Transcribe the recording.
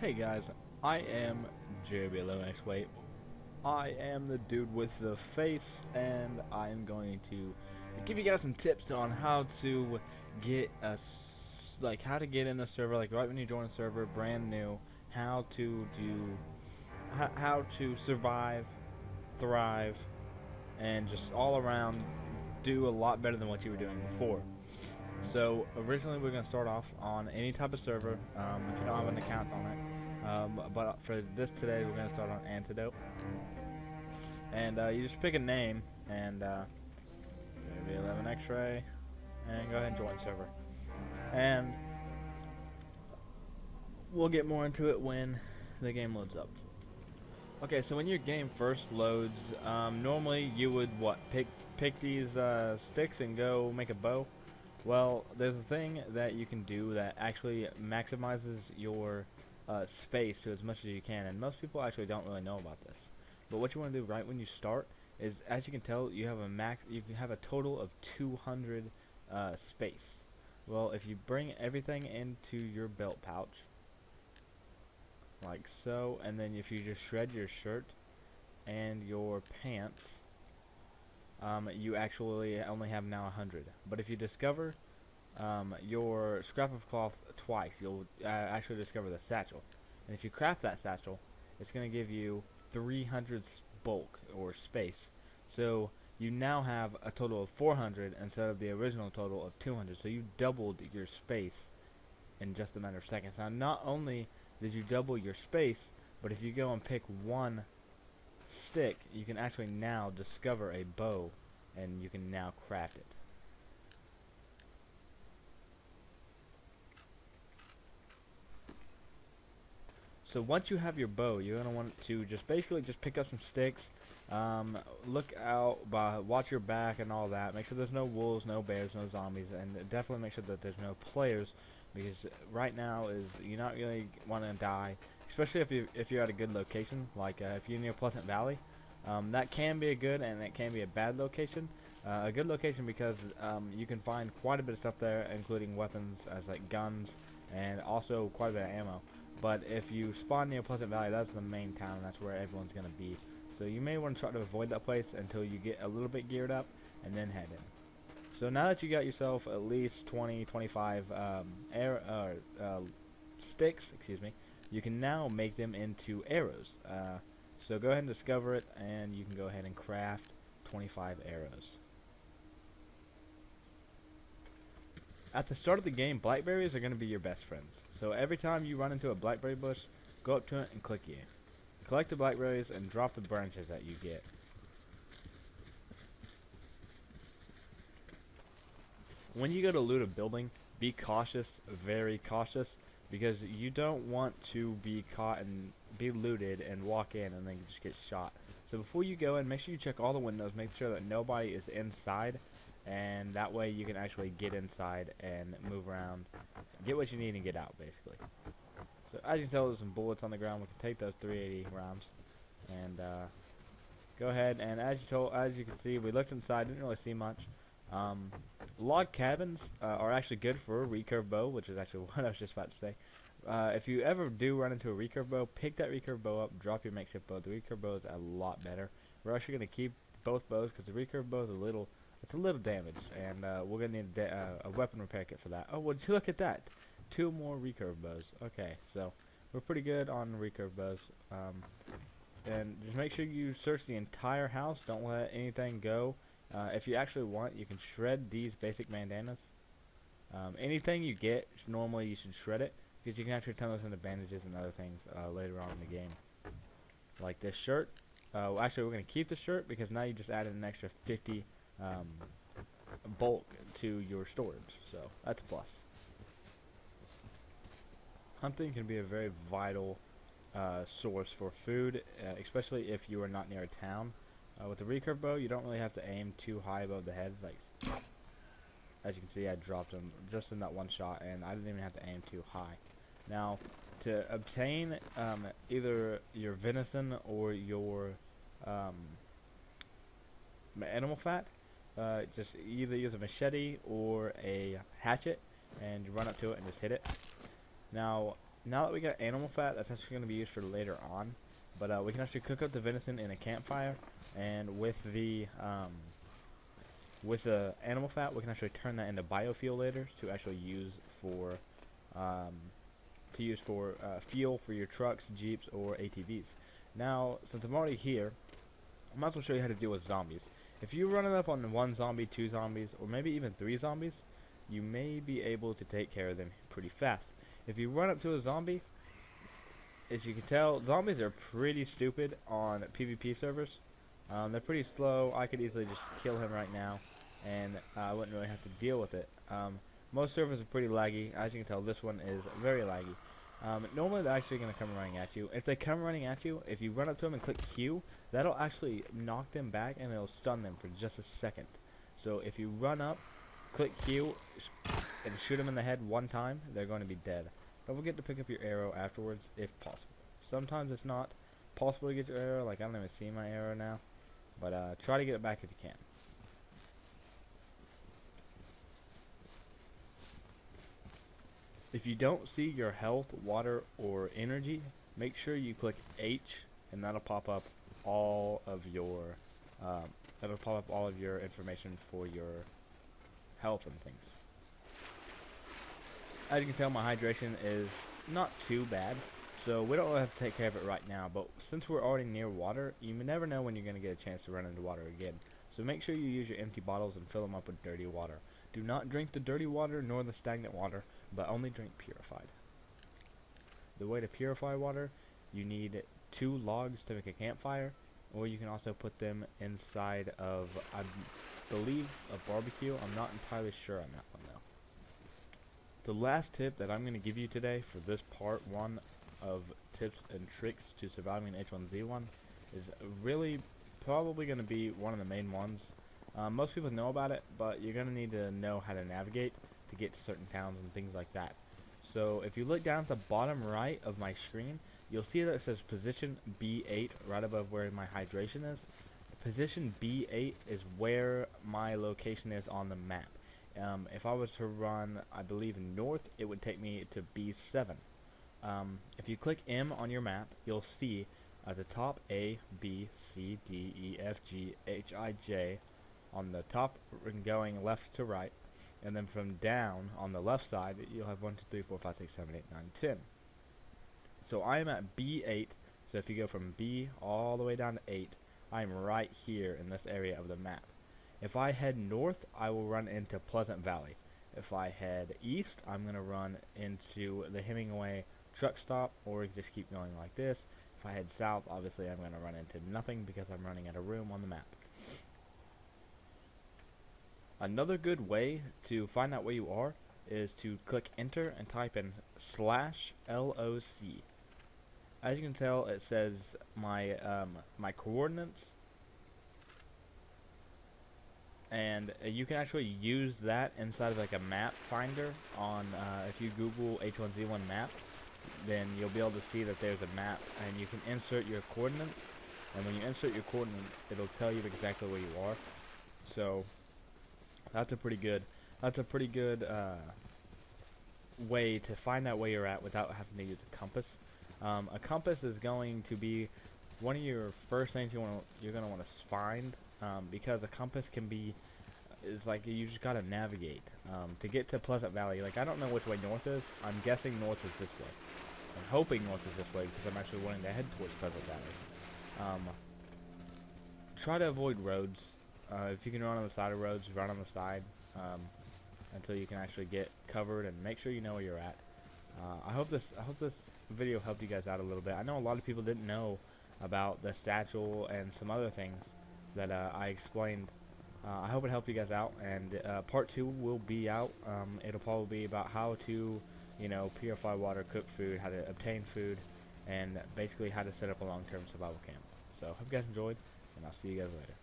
Hey guys, I am JB11X. I am the dude with the face, and I am going to give you guys some tips on how to get how to get in a server, like right when you join a server, brand new, how to do, how to survive, thrive, and just all around do a lot better than what you were doing before. So originally we're going to start off on any type of server, if you don't have an account on it. But for this today, we're going to start on Antidote. And you just pick a name, and maybe 11 X-Ray, and go ahead and join server. And we'll get more into it when the game loads up. Okay, so when your game first loads, normally you would pick these sticks and go make a bow. Well, there's a thing that you can do that actually maximizes your space to as much as you can, and most people actually don't really know about this. But what you want to do right when you start is, as you can tell, you have a total of 200 space. Well, if you bring everything into your belt pouch, like so, and then if you just shred your shirt and your pants, you actually only have now 100. But if you discover your scrap of cloth twice, you'll actually discover the satchel. And if you craft that satchel, it's going to give you 300 bulk or space. So you now have a total of 400 instead of the original total of 200. So you doubled your space in just a matter of seconds. Now, not only did you double your space, but if you go and pick one stick, you can actually now discover a bow, and you can now craft it. So once you have your bow, you're going to want to just basically just pick up some sticks, look out, watch your back and all that, make sure there's no wolves, no bears, no zombies, and definitely make sure that there's no players, because right now you're not really want to die, especially if you're at a good location, like if you're near Pleasant Valley. That can be a good and it can be a bad location. A good location because you can find quite a bit of stuff there, including weapons as like guns and also quite a bit of ammo. But if you spawn near Pleasant Valley, that's the main town, and that's where everyone's going to be. So you may want to try to avoid that place until you get a little bit geared up and then head in. So now that you got yourself at least 20, 25 sticks, you can now make them into arrows. So go ahead and discover it, and you can go ahead and craft 25 arrows. At the start of the game, blackberries are going to be your best friends. So every time you run into a blackberry bush, go up to it and click E. Collect the blackberries and drop the branches that you get. When you go to loot a building, be cautious, very cautious, because you don't want to be caught and be looted and walk in and then just get shot. So before you go in, make sure you check all the windows, make sure that nobody is inside, and that way you can actually get inside and move around, get what you need and get out, basically. So as you can tell, there's some bullets on the ground. We can take those 380 rounds and go ahead, and as you can see, we looked inside, didn't really see much. Log cabins are actually good for a recurve bow, which is actually what I was just about to say. If you ever do run into a recurve bow, pick that recurve bow up, drop your makeshift bow. The recurve bow is a lot better. We're actually going to keep both bows because the recurve bow is a little damaged, and we're going to need a weapon repair kit for that. Oh, would you look at that? 2 more recurve bows. Okay, so we're pretty good on recurve bows. And just make sure you search the entire house. Don't let anything go. If you actually want, you can shred these basic bandanas. Anything you get, normally you should shred it, because you can actually turn those into bandages and other things later on in the game. Like this shirt. Actually, we're going to keep the shirt because now you just added an extra 50 bulk to your storage, so that's a plus. Hunting can be a very vital source for food, especially if you are not near a town. With the recurve bow, you don't really have to aim too high above the head. Like, as you can see, I dropped him just in that one shot, and I didn't even have to aim too high. Now, to obtain either your venison or your animal fat, just either use a machete or a hatchet, and you run up to it and just hit it. Now, Now that we got animal fat, that's actually going to be used for later on. But we can actually cook up the venison in a campfire, and with the animal fat, we can actually turn that into biofuel later to actually use for fuel for your trucks, jeeps, or ATVs. Now, since I'm already here, I might as well show you how to deal with zombies. If you run it up on 1 zombie, 2 zombies, or maybe even 3 zombies, you may be able to take care of them pretty fast. If you run up to a zombie, as you can tell, zombies are pretty stupid on PvP servers. They're pretty slow. I could easily just kill him right now, and I wouldn't really have to deal with it. Most servers are pretty laggy. As you can tell, this one is very laggy. Normally they're actually going to come running at you. If they come running at you, if you run up to them and click Q, that'll actually knock them back and it'll stun them for just a second. So if you run up, click Q, and shoot them in the head 1 time, they're going to be dead. Don't forget to pick up your arrow afterwards, if possible. Sometimes it's not possible to get your arrow, like I don't even see my arrow now. But try to get it back if you can. If you don't see your health, water, or energy, make sure you click H, and that'll pop up all of your information for your health and things. As you can tell, my hydration is not too bad, so we don't really have to take care of it right now. But since we're already near water, you never know when you're going to get a chance to run into water again. So make sure you use your empty bottles and fill them up with dirty water. Do not drink the dirty water nor the stagnant water, but only drink purified. The way to purify water, you need 2 logs to make a campfire, or you can also put them inside of, I believe, a barbecue. I'm not entirely sure on that one though. The last tip that I'm going to give you today for this part 1 of tips and tricks to surviving in H1Z1 is really probably going to be one of the main ones. Most people know about it, but you're going to need to know how to navigate to get to certain towns and things like that. So if you look down at the bottom right of my screen, you'll see that it says position B8 right above where my hydration is. Position B8 is where my location is on the map. If I was to run, I believe, north, it would take me to B7. If you click M on your map, you'll see at the top A, B, C, D, E, F, G, H, I, J on the top going left to right, and then from down on the left side you'll have 1, 2, 3, 4, 5, 6, 7, 8, 9, 10. So I am at B8, so if you go from B all the way down to 8, I am right here in this area of the map. If I head north, I will run into Pleasant Valley. If I head east, I'm going to run into the Hemingway truck stop, or just keep going like this. If I head south, obviously I'm going to run into nothing because I'm running out of room on the map. Another good way to find out where you are is to click enter and type in /LOC. As you can tell, it says my my coordinates, and you can actually use that inside of like a map finder on if you Google H1Z1 map, then you'll be able to see that there's a map, and you can insert your coordinates, and when you insert your coordinates, it'll tell you exactly where you are. So that's a pretty good way to find out where you're at without having to use a compass. A compass is going to be one of your first things you're gonna want to find, because a compass is like you just gotta navigate to get to Pleasant Valley. Like, I don't know which way north is. I'm guessing north is this way. I'm hoping north is this way because I'm actually wanting to head towards Pleasant Valley. Try to avoid roads. If you can run on the side of roads, run on the side until you can actually get covered, and make sure you know where you're at. I hope this video helped you guys out a little bit. I know a lot of people didn't know about the satchel and some other things that I explained. I hope it helped you guys out, and part 2 will be out. It'll probably be about how to, purify water, cook food, how to obtain food, and basically how to set up a long-term survival camp. So hope you guys enjoyed, and I'll see you guys later.